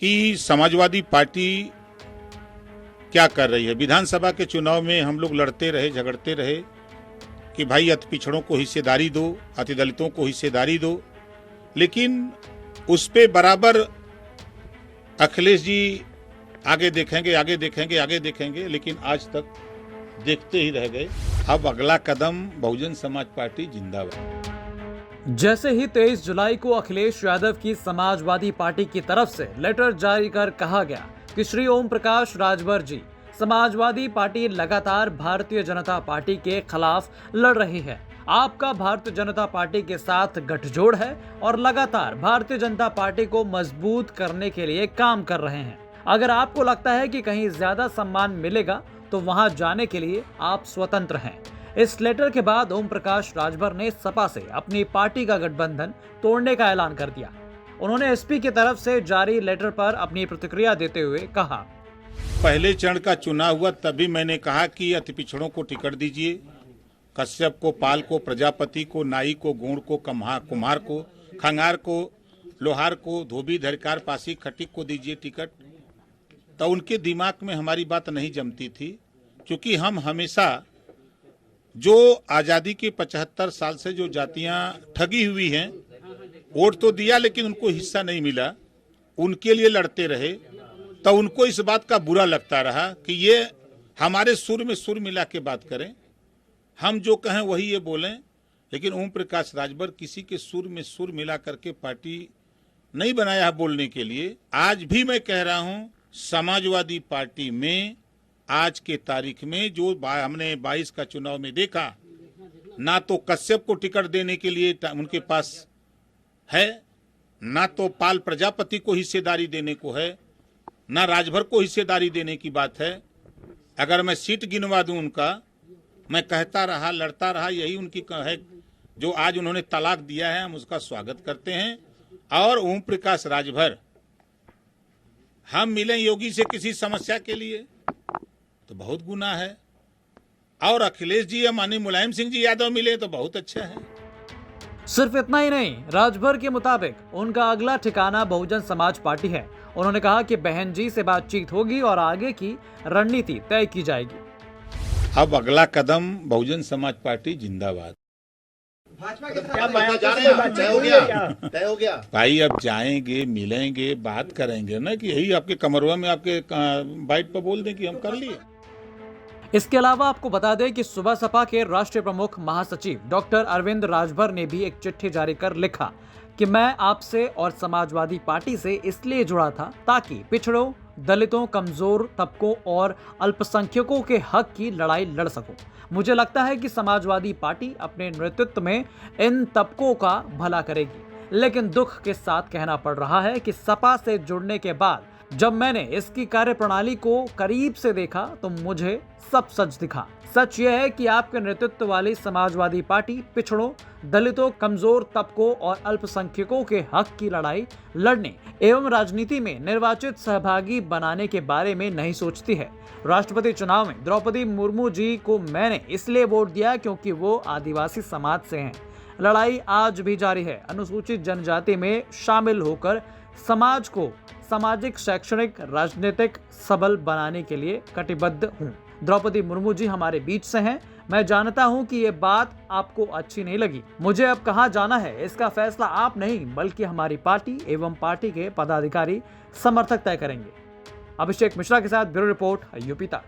कि समाजवादी पार्टी क्या कर रही है। विधानसभा के चुनाव में हम लोग लड़ते रहे, झगड़ते रहे कि भाई अति पिछड़ों को हिस्सेदारी दो, अति दलितों को हिस्सेदारी दो, लेकिन उस पे बराबर अखिलेश जी आगे देखेंगे, आगे देखेंगे, आगे देखेंगे, लेकिन आज तक देखते ही रह गए। अब अगला कदम बहुजन समाज पार्टी जिंदाबाद। जैसे ही 23 जुलाई को अखिलेश यादव की समाजवादी पार्टी की तरफ से लेटर जारी कर कहा गया कि श्री ओम प्रकाश राजभर जी, समाजवादी पार्टी लगातार भारतीय जनता पार्टी के खिलाफ लड़ रही है, आपका भारतीय जनता पार्टी के साथ गठजोड़ है और लगातार भारतीय जनता पार्टी को मजबूत करने के लिए काम कर रहे हैं। अगर आपको लगता है कि कहीं ज्यादा सम्मान मिलेगा तो वहां जाने के लिए आप स्वतंत्र हैं। इस लेटर के बाद ओम प्रकाश राजभर ने सपा से अपनी पार्टी का गठबंधन तोड़ने का ऐलान कर दिया। उन्होंने एसपी की तरफ से जारी लेटर पर अपनी प्रतिक्रिया देते हुए कहा, पहले चरण का चुनाव हुआ तभी मैंने कहा कि अति पिछड़ों को टिकट दीजिए, कश्यप को, पाल को, प्रजापति को, नाई को, गौड़ को, कुम्हार को, खंगार को, लोहार को, धोबी, धरकार, पासी, खटीक को दीजिए टिकट। तो उनके दिमाग में हमारी बात नहीं जमती थी, क्योंकि हम हमेशा जो आजादी के 75 साल से जो जातियां ठगी हुई हैं, वोट तो दिया लेकिन उनको हिस्सा नहीं मिला, उनके लिए लड़ते रहे। तो उनको इस बात का बुरा लगता रहा कि ये हमारे सुर में सुर मिला के बात करें, हम जो कहें वही ये बोलें। लेकिन ओम प्रकाश राजभर किसी के सुर में सुर मिला करके पार्टी नहीं बनाया है बोलने के लिए। आज भी मैं कह रहा हूं, समाजवादी पार्टी में आज के तारीख में जो हमने 22 का चुनाव में देखा, ना तो कश्यप को टिकट देने के लिए उनके पास है, ना तो पाल प्रजापति को हिस्सेदारी देने को है, ना राजभर को हिस्सेदारी देने की बात है। अगर मैं सीट गिनवा दूं उनका, मैं कहता रहा, लड़ता रहा, यही उनकी है। जो आज उन्होंने तलाक दिया है, हम उसका स्वागत करते हैं। और ओम प्रकाश राजभर, हम मिले योगी से किसी समस्या के लिए तो बहुत गुना है, और अखिलेश जी या माननीय मुलायम सिंह जी यादव मिले तो बहुत अच्छा है। सिर्फ इतना ही नहीं, राजभर के मुताबिक उनका अगला ठिकाना बहुजन समाज पार्टी है। उन्होंने कहा कि बहन जी से बातचीत होगी और आगे की रणनीति तय की जाएगी। अब अगला कदम बहुजन समाज पार्टी जिंदाबाद। भाजपा के साथ जा रहे हैं, तय हो गया भाई, अब जाएंगे, मिलेंगे, बात करेंगे ना, कि यही आपके कमरवा में आपके बाइट पर बोल दें कि हम कर लिए। इसके अलावा आपको बता दें कि सुबह सपा के राष्ट्रीय प्रमुख महासचिव डॉक्टर अरविंद राजभर ने भी एक चिट्ठी जारी कर लिखा कि मैं आपसे और समाजवादी पार्टी से इसलिए जुड़ा था ताकि पिछड़ों, दलितों, कमजोर तबकों और अल्पसंख्यकों के हक की लड़ाई लड़ सकूं। मुझे लगता है कि समाजवादी पार्टी अपने नेतृत्व में इन तबकों का भला करेगी, लेकिन दुख के साथ कहना पड़ रहा है कि सपा से जुड़ने के बाद जब मैंने इसकी कार्यप्रणाली को करीब से देखा तो मुझे सब सच दिखा। सच यह है कि आपके नेतृत्व वाली समाजवादी पार्टी पिछड़ों, दलितों, कमजोर तबकों और अल्पसंख्यकों के हक की लड़ाई लड़ने एवं राजनीति में निर्वाचित सहभागी बनाने के बारे में नहीं सोचती है। राष्ट्रपति चुनाव में द्रौपदी मुर्मू जी को मैंने इसलिए वोट दिया क्योंकि वो आदिवासी समाज से हैं। लड़ाई आज भी जारी है। अनुसूचित जनजाति में शामिल होकर समाज को सामाजिक, शैक्षणिक, राजनीतिक सबल बनाने के लिए कटिबद्ध हूँ। द्रौपदी मुर्मू जी हमारे बीच से हैं। मैं जानता हूं कि ये बात आपको अच्छी नहीं लगी। मुझे अब कहां जाना है इसका फैसला आप नहीं बल्कि हमारी पार्टी एवं पार्टी के पदाधिकारी, समर्थक तय करेंगे। अभिषेक मिश्रा के साथ ब्यूरो रिपोर्ट, यूपी तक।